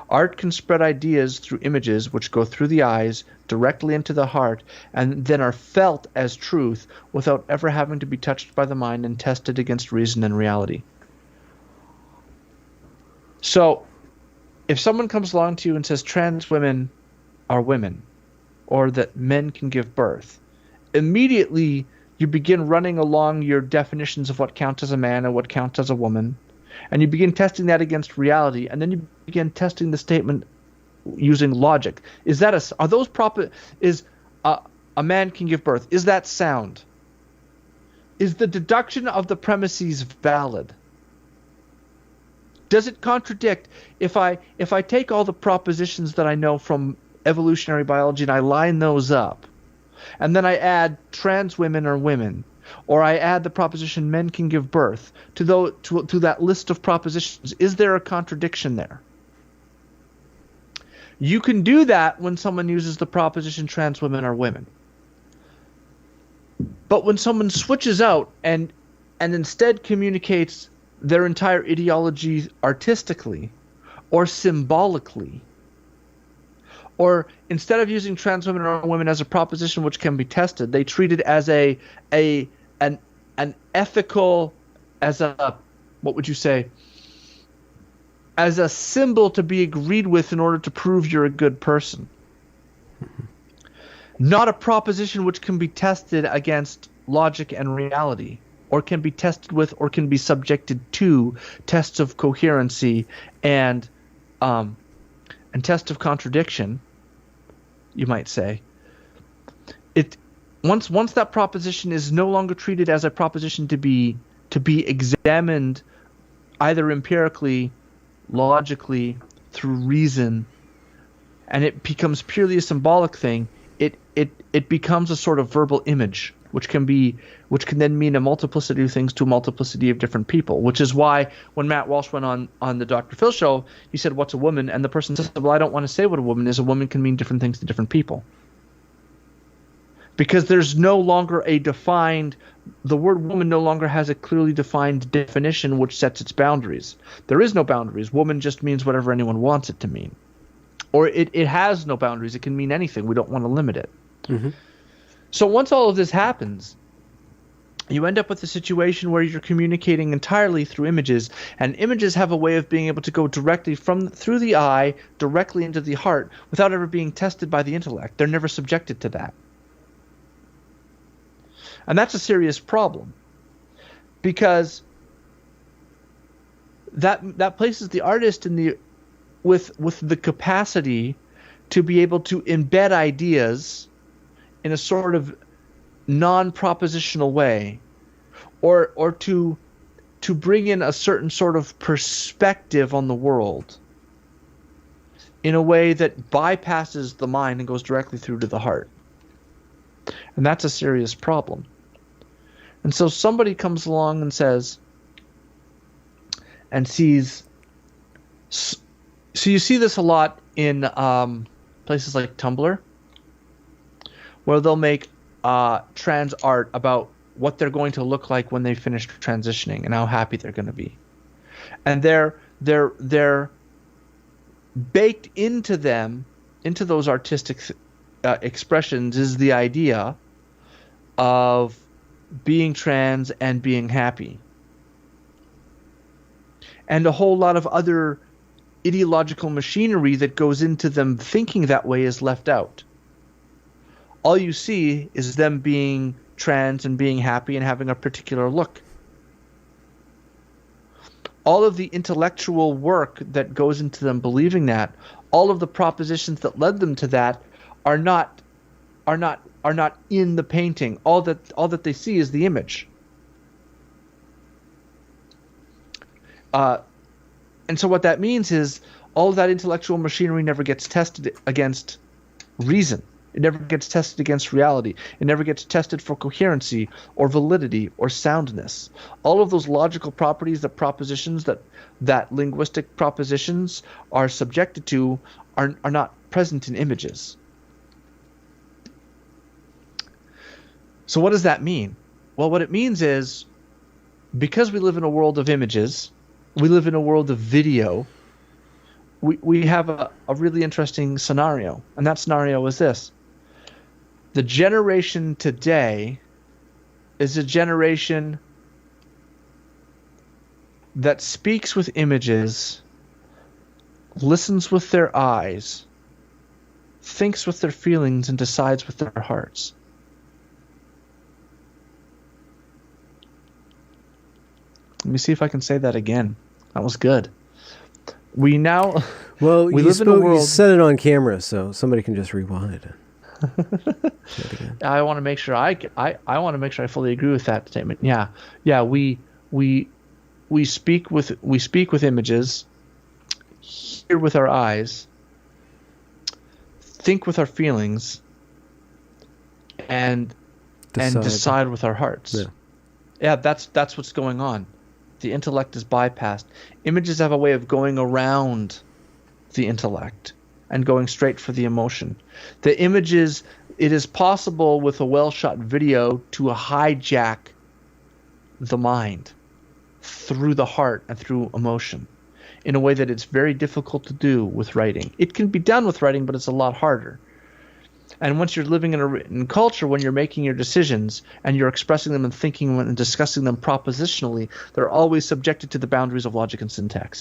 Art can spread ideas through images which go through the eyes directly into the heart and then are felt as truth without ever having to be touched by the mind and tested against reason and reality. So, if someone comes along to you and says trans women are women, or that men can give birth, immediately you begin running along your definitions of what counts as a man and what counts as a woman, and you begin testing that against reality, and then you begin testing the statement using logic. Is that a man can give birth? Is that sound? Is the deduction of the premises valid? Does it contradict if I take all the propositions that I know from evolutionary biology and I line those up, and then I add trans women are women, or I add the proposition men can give birth to that list of propositions? Is there a contradiction there? You can do that when someone uses the proposition trans women are women. But when someone switches out and instead communicates their entire ideology artistically or symbolically, or instead of using trans women or women as a proposition which can be tested, they treat it as an ethical, as a, what would you say, as a symbol to be agreed with in order to prove you're a good person. Not a proposition which can be tested against logic and reality, or can be tested with, or can be subjected to tests of coherency and tests of contradiction, you might say. Once that proposition is no longer treated as a proposition to be examined either empirically, logically, through reason, and it becomes purely a symbolic thing, it becomes a sort of verbal image, which can then mean a multiplicity of things to a multiplicity of different people. Which is why when Matt Walsh went on the Dr. Phil show, he said, "What's a woman?" And the person said, "Well, I don't want to say what a woman is. A woman can mean different things to different people." Because there's no longer the word woman no longer has a clearly defined definition which sets its boundaries. There is no boundaries. Woman just means whatever anyone wants it to mean. Or it has no boundaries. It can mean anything. We don't want to limit it. Mm-hmm. So once all of this happens, you end up with a situation where you're communicating entirely through images, and images have a way of being able to go directly through the eye, directly into the heart, without ever being tested by the intellect. They're never subjected to that. And that's a serious problem, because that places the artist with the capacity to be able to embed ideas in a sort of non-propositional way, or to bring in a certain sort of perspective on the world in a way that bypasses the mind and goes directly through to the heart. And that's a serious problem. And so somebody comes along and says, and sees, so you see this a lot in places like Tumblr, where they'll make trans art about what they're going to look like when they finish transitioning and how happy they're going to be. And they're baked into those artistic expressions is the idea of being trans and being happy. And a whole lot of other ideological machinery that goes into them thinking that way is left out. All you see is them being trans and being happy and having a particular look. All of the intellectual work that goes into them believing that, all of the propositions that led them to that are not in the painting. All that they see is the image. And so what that means is all of that intellectual machinery never gets tested against reason. It never gets tested against reality. It never gets tested for coherency or validity or soundness. All of those logical properties, that linguistic propositions are subjected to are not present in images. So what does that mean? Well, what it means is, because we live in a world of images, we live in a world of video, we have a really interesting scenario, and that scenario is this. The generation today is a generation that speaks with images, listens with their eyes, thinks with their feelings, and decides with their hearts. Let me see if I can say that again. That was good. We now we live in a world. You said it on camera, so somebody can just rewind it. I want to make sure I want to make sure I fully agree with that statement. Yeah. We speak with images, hear with our eyes, think with our feelings, and decide with our hearts. Yeah, that's what's going on. The intellect is bypassed. Images have a way of going around the intellect and going straight for the emotion. The images, it is possible with a well-shot video to hijack the mind through the heart and through emotion in a way that it's very difficult to do with writing. It can be done with writing, but it's a lot harder. And once you're living in a written culture, when you're making your decisions and you're expressing them and thinking and discussing them propositionally, they're always subjected to the boundaries of logic and syntax.